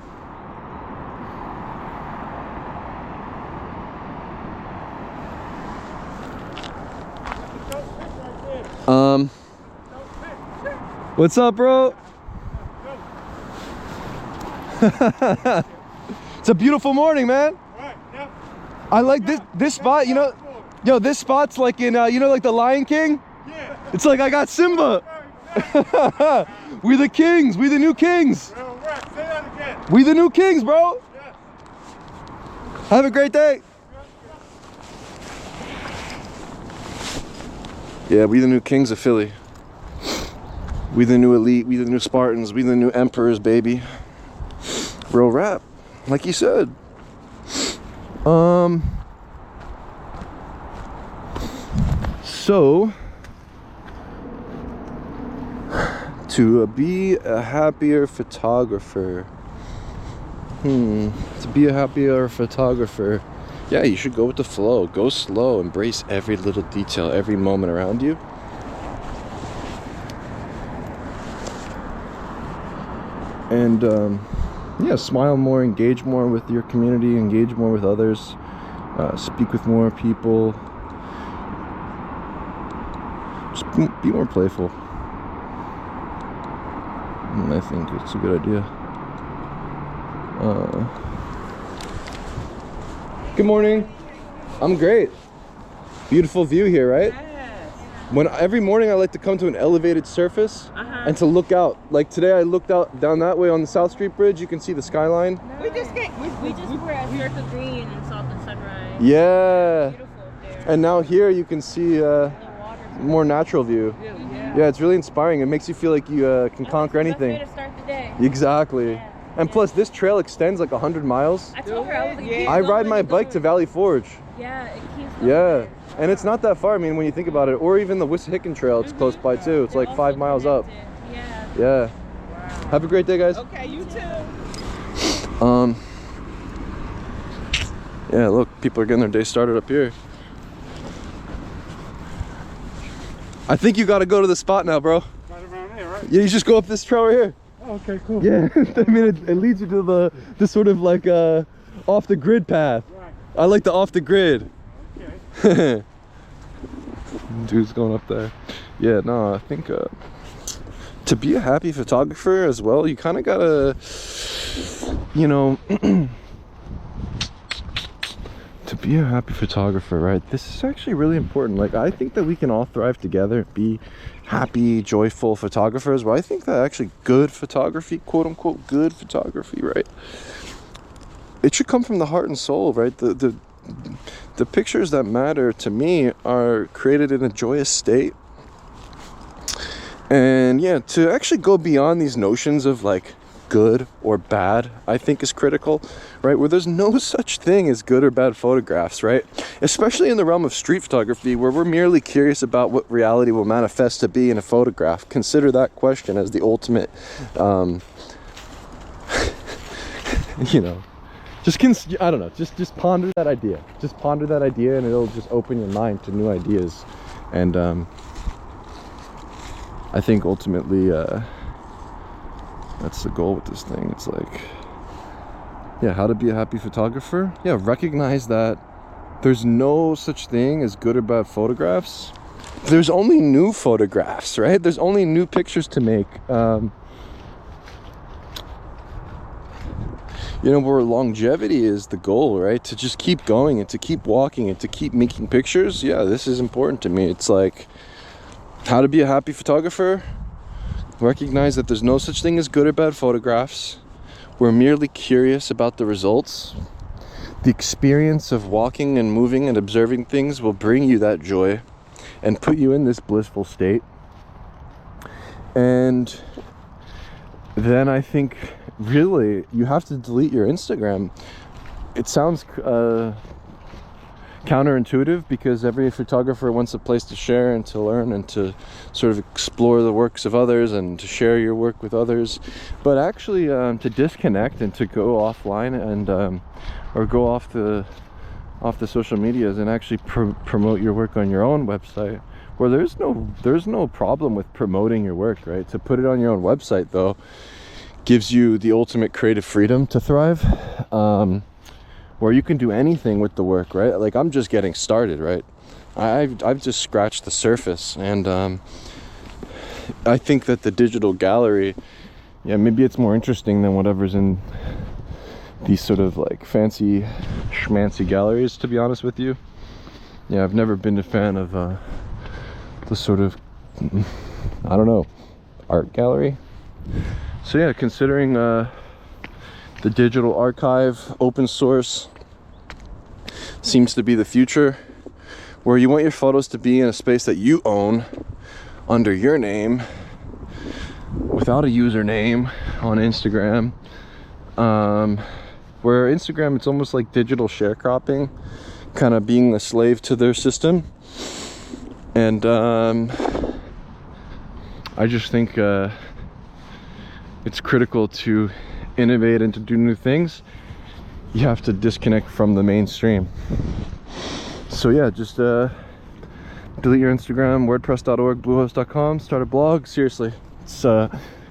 What's up, bro? It's a beautiful morning, man. I like this spot, you know. Yo, this spot's like in you know, like the Lion King. Yeah. It's like I got Simba. We the kings. We the new kings. Say that again. We the new kings, bro. Yeah. Have a great day. Yeah, we the new kings of Philly. We the new elite. We the new Spartans. We the new emperors, baby. Real rap, like you said. So to be a happier photographer. To be a happier photographer. Yeah, you should go with the flow. Go slow. Embrace every little detail, every moment around you. and yeah, smile more, engage more with your community, engage more with others, speak with more people, just be more playful. And I think it's a good idea. Good morning. I'm great. Beautiful view here, right? Yes. Every morning I like to come to an elevated surface and to look out. Like today I looked out down that way on the South Street Bridge. You can see the skyline. No. We just were at Circle Green and saw the sunrise. Yeah. Beautiful up there. And now here you can see more natural view. Yeah, it's really inspiring. It makes you feel like you can conquer anything. Way to start the day. Exactly. Yeah. And plus this trail extends like 100 miles. I told her I was like, I ride my bike to Valley Forge. Yeah, it keeps going. Yeah. And it's not that far, I mean, when you think about it. Or even the Wissahickon Trail, it's close by too. It's like 5 miles up. Yeah. Yeah. Wow. Have a great day, guys. Okay, you too. Yeah, look, people are getting their day started up here. I think you gotta go to the spot now, bro. Right around here, right? Yeah, you just go up this trail right here. Oh, okay, cool. Yeah, I mean, it leads you to the sort of like off the grid path. Right. I like the off the grid. Okay. Dude's going up there. Yeah, no, I think to be a happy photographer as well, you kind of gotta, you know, to be a happy photographer, right? This is actually really important. Like, I think that we can all thrive together, be happy, joyful photographers. Well, I think that actually good photography, quote unquote good photography, right, it should come from the heart and soul, right? The pictures that matter to me are created in a joyous state. And yeah, to actually go beyond these notions of like good or bad, I think is critical, right? Where there's no such thing as good or bad photographs, right? Especially in the realm of street photography, where we're merely curious about what reality will manifest to be in a photograph. Consider that question as the ultimate, you know, I don't know, just ponder that idea. Just ponder that idea, and it'll just open your mind to new ideas. And I think ultimately, that's the goal with this thing. It's like, yeah, how to be a happy photographer. Yeah, recognize that there's no such thing as good or bad photographs. There's only new photographs, right? There's only new pictures to make. You know, where longevity is the goal, right? To just keep going and to keep walking and to keep making pictures. Yeah, this is important to me. It's like, how to be a happy photographer. Recognize that there's no such thing as good or bad photographs. We're merely curious about the results. The experience of walking and moving and observing things will bring you that joy and put you in this blissful state. And then I think really you have to delete your Instagram. It sounds counterintuitive, because every photographer wants a place to share and to learn and to sort of explore the works of others and to share your work with others. But actually to disconnect and to go offline and or go off the social medias and actually promote your work on your own website, where there's no problem with promoting your work, right? To put it on your own website though gives you the ultimate creative freedom to thrive, where you can do anything with the work, right? Like, I'm just getting started, right? I've just scratched the surface, and I think that the digital gallery, yeah, maybe it's more interesting than whatever's in these sort of like fancy schmancy galleries, to be honest with you. Yeah, I've never been a fan of the sort of, I don't know, art gallery. So yeah, considering the digital archive, open source, seems to be the future, where you want your photos to be in a space that you own under your name, without a username on Instagram. Where Instagram, it's almost like digital sharecropping, kind of being the slave to their system. And I just think it's critical to innovate and to do new things. You have to disconnect from the mainstream. So yeah, just delete your Instagram, wordpress.org, bluehost.com, start a blog. Seriously, it's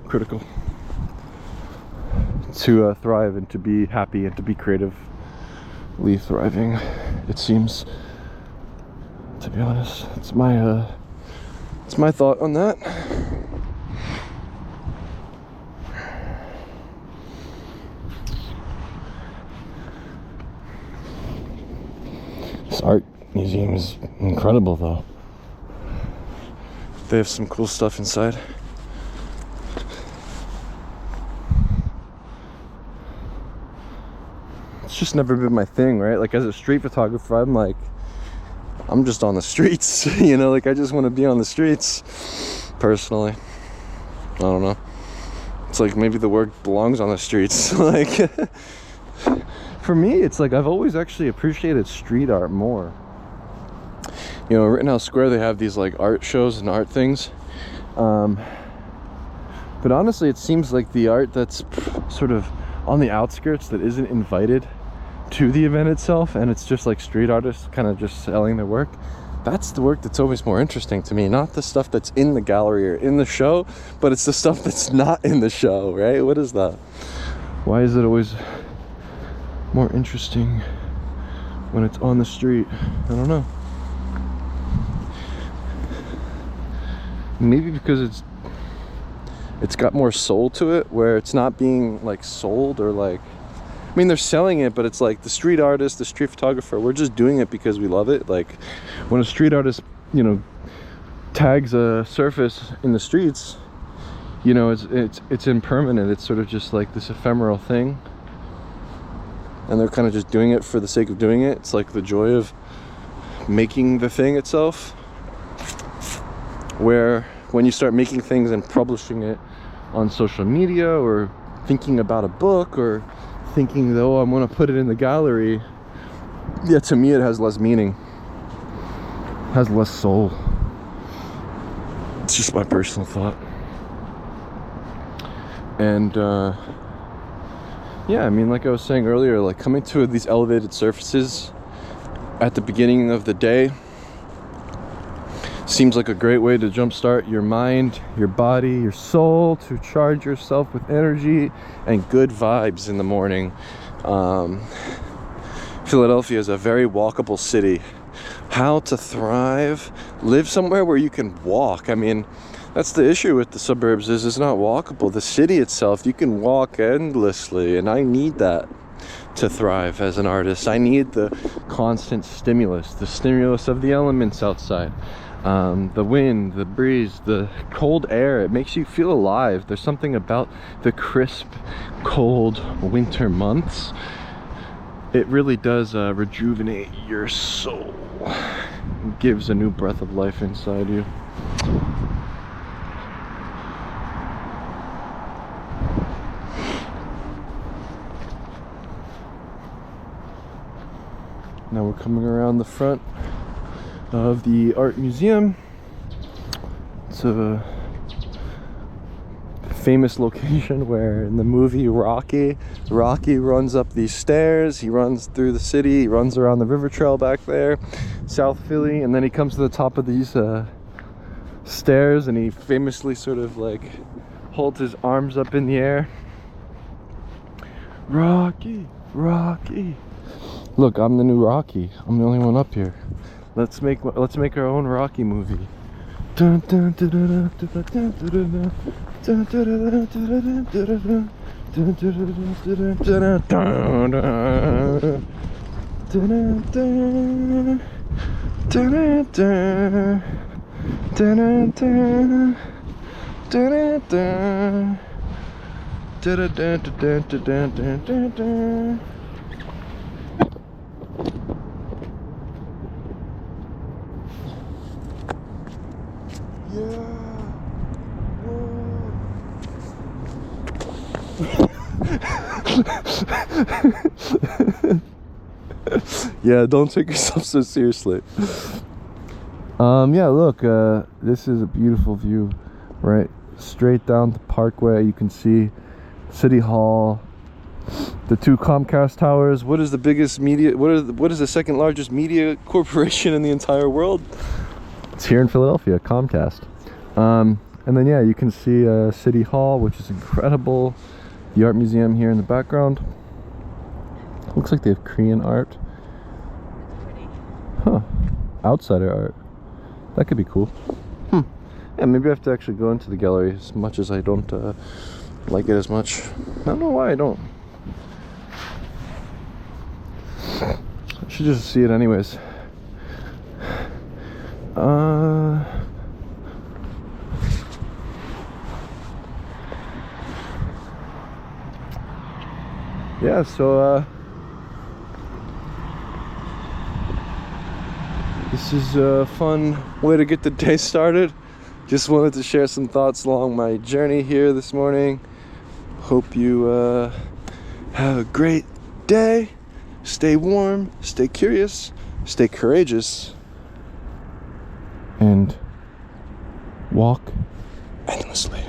critical. to thrive and to be happy and to be creatively thriving, it seems, to be honest. It's my thought on that. This art museum is incredible though. They have some cool stuff inside. It's just never been my thing, right? Like, as a street photographer, I'm just on the streets, you know, like I just want to be on the streets personally. I don't know. It's like maybe the work belongs on the streets. Like, for me, it's like I've always actually appreciated street art more. You know, Rittenhouse Square, they have these like art shows and art things. But honestly, it seems like the art that's sort of on the outskirts, that isn't invited to the event itself, and it's just like street artists kind of just selling their work, that's the work that's always more interesting to me. Not the stuff that's in the gallery or in the show, but it's the stuff that's not in the show, right? What is that? Why is it always more interesting when it's on the street? I don't know. Maybe because it's got more soul to it, where it's not being like sold or like, I mean, they're selling it, but it's like the street artist, the street photographer, we're just doing it because we love it. Like, when a street artist, you know, tags a surface in the streets, you know, it's impermanent. It's sort of just like this ephemeral thing, and they're kind of just doing it for the sake of doing it. It's like the joy of making the thing itself. Where when you start making things and publishing it on social media, or thinking about a book, or thinking, though, I want to put it in the gallery, yeah, to me it has less meaning, has less soul. It's just my personal thought. And yeah, I mean, like I was saying earlier, like coming to these elevated surfaces at the beginning of the day seems like a great way to jumpstart your mind, your body, your soul, to charge yourself with energy and good vibes in the morning. Philadelphia is a very walkable city. How to thrive? Live somewhere where you can walk. I mean, that's the issue with the suburbs, is it's not walkable. The city itself, you can walk endlessly, and I need that to thrive as an artist. I need the constant stimulus, the stimulus of the elements outside. The wind, the breeze, the cold air, it makes you feel alive. There's something about the crisp, cold winter months. It really does rejuvenate your soul. It gives a new breath of life inside you. Now we're coming around the front of the art museum. It's a famous location where in the movie Rocky runs up these stairs, he runs through the city, he runs around the river trail back there, South Philly, and then he comes to the top of these stairs, and he famously sort of like holds his arms up in the air. Rocky, Rocky. Look, I'm the new Rocky. I'm the only one up here. Let's make our own Rocky movie. Dun, dun, dun, dun, dun, dun, dun, dun, dun, dun, dun, dun. Yeah, don't take yourself so seriously. Yeah, look, this is a beautiful view, right? Straight down the Parkway, you can see City Hall, the two Comcast towers. What is the biggest media? What is the second largest media corporation in the entire world? It's here in Philadelphia, Comcast. And then yeah, you can see City Hall, which is incredible. The art museum here in the background. Looks like they have Korean art. Pretty. Huh. Outsider art. That could be cool. Yeah, maybe I have to actually go into the gallery, as much as I don't like it as much. I don't know why I don't. I should just see it anyways. Yeah, so this is a fun way to get the day started. Just wanted to share some thoughts along my journey here this morning. Hope you have a great day. Stay warm, stay curious, stay courageous, and walk endlessly.